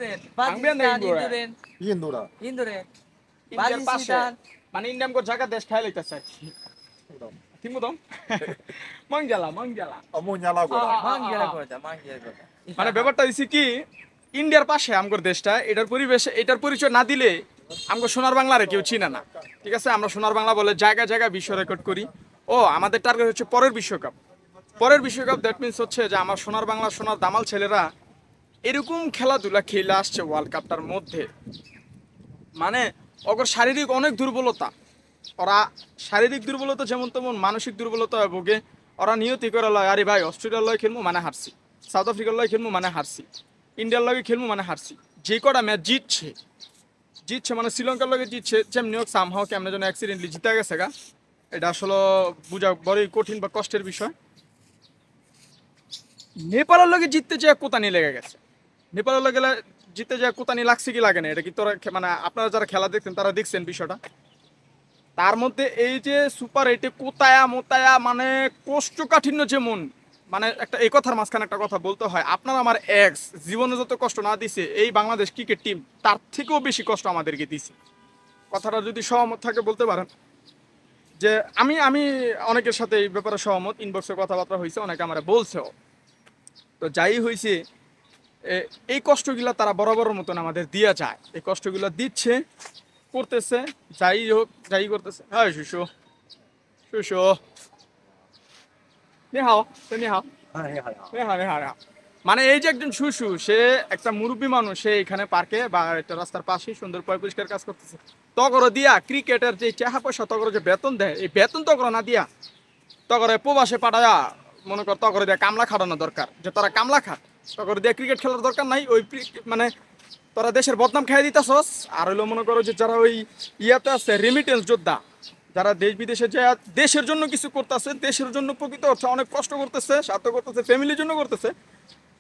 ইন্দুরেন Ambian na Pakistan Indore. ইন্দুরেন Indura. ইন্দুরেন ইন্ডিয়ার পাশে পাকিস্তান মানে ইন্ডিয়াম কো জায়গা দেশ খাই লইতাছে তিমু দম মঙ্গলা Amunya lagora. মাঙ্গিরা কথা মানে ব্যাপারটা হইছে কি ইন্ডিয়ার পাশে আমগর দেশটা এটার পরিবেশ এটার পরিচয় না দিলে আমগো সোনার বাংলারে কেউ চিনে না ঠিক আছে আমরা সোনার বাংলা বলে জায়গা জায়গা বিশ্ব রেকর্ড করি ও আমাদের টার্গেট হচ্ছে পরের বিশ্বকাপ দ্যাট মিন্স হচ্ছে যে আমার সোনার বাংলা সোনার দামাল ছেলেরা এরকম খেলাধুলা খেলে আসছে ওয়ার্ল্ড কাপটার মধ্যে মানে ওর শারীরিক অনেক দুর্বলতা ওরা শারীরিক দুর্বলতা যেমন তেমন মানসিক দুর্বলতা ভোগে ওরা নিয়তি করে লয় আরে ভাই অস্ট্রেলিয়ার লয় খেলবো মানে হারছি সাউথ আফ্রিকার লয় খেলবো মানে হারছি ইন্ডিয়ার লগে খেলবো মানে হারছি যে কটা ম্যাচ জিতছে মানে শ্রীলঙ্কার লগে জিতছে যেমনি হোক সামহাও কেমন যেন অ্যাক্সিডেন্টলি জিতে গেছে গা এটা আসলে বোঝা বড়ই কঠিন বা কষ্টের বিষয় নেপালের লগে জিততে যে কোতানি লেগে গেছে নেপালের লগে জিততে যে কোতানি লাগছে কি লাগে না এটা কি তোরা মানে আপনারা যারা খেলা দেখছেন তারা দেখছেন বিষয়টা তার মধ্যে এই যে সুপার এইটে কোতায়া মোতায়া মানে কোষ্ঠকাঠিন্য যেমন মানে একটা এই কথার মাঝখানে একটা কথা বলতে হয় আপনার আমার এক্স জীবনে যত কষ্ট না দিছে এই বাংলাদেশ ক্রিকেট টিম তার থেকেও বেশি কষ্ট আমাদেরকে দিছে কথাটা যদি সহমত থাকে বলতে পারেন যে আমি অনেকের সাথে এই ব্যাপারে সহমত ইনবক্সে কথাবার্তা হয়েছে অনেকে আমার বলছেও তো যাই হয়েছে এই কষ্টগুলা তারা বরাবরের মতন আমাদের দিয়া যায় এই কষ্টগুলো দিচ্ছে করতেছে যাই হোক যাই করতেছে হ্যাঁ শুশু নি হাও নি হাও মানে এই যে একজন শুশু সে একটা মুরব্বী মানুষ সে এখানে পার্কে বা একটা রাস্তার পাশে সুন্দর পরিষ্কার কাজ করতেছে তগর দিয়া ক্রিকেটের যে টাকা পয়সা তগর যে বেতন দেয় এই বেতন তগর না দিয়া তগরে প্রবাসে পাঠায়া মনে কর তগরে দিয়া কামলা খাটানো দরকার যে তোরা কামলা খা তগর দিয়া ক্রিকেট খেলার দরকার নাই ওই মানে তোরা দেশের বদনাম খাই দিতেছস আর হইলো মনে করো যে যারা ওই ইয়াতে আছে রেমিটেন্স যোদ্ধা যারা দেশ বিদেশে যে দেশের জন্য কিছু করতেছে দেশের জন্য প্রকৃত হচ্ছে অনেক কষ্ট করতেছে স্বার্থ করতেছে ফ্যামিলির জন্য করতেছে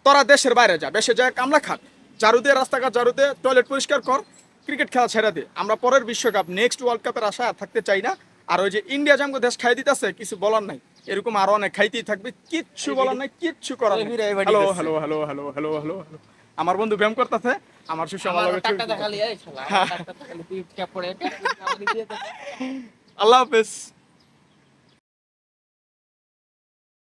তোরা দেশের বাইরে যা দেশে যায় কামলা খাট ঝাড়ু দিয়ে রাস্তাঘাট ঝাড়ু দিয়ে টয়লেট পরিষ্কার কর ক্রিকেট খেলা ছেড়ে দে আমরা পরের বিশ্বকাপ নেক্সট ওয়ার্ল্ড কাপের আশা থাকতে চাই না আর ওই যে ইন্ডিয়া জামগো দেশ খাই দিতেছে কিছু বলার নাই এরকম আরো অনেক খাইতেই থাকবে কিচ্ছু বলার নাই কিচ্ছু করার নাই hello hello hello hello hello hello hello আমার বন্ধু ব্যায়াম করতেছে আমার সুশু আমার লগে টাকা দেখালি এই শালা টাকা দেখালি তুই ক্যাপ পরে আল্লাহ হাফেজ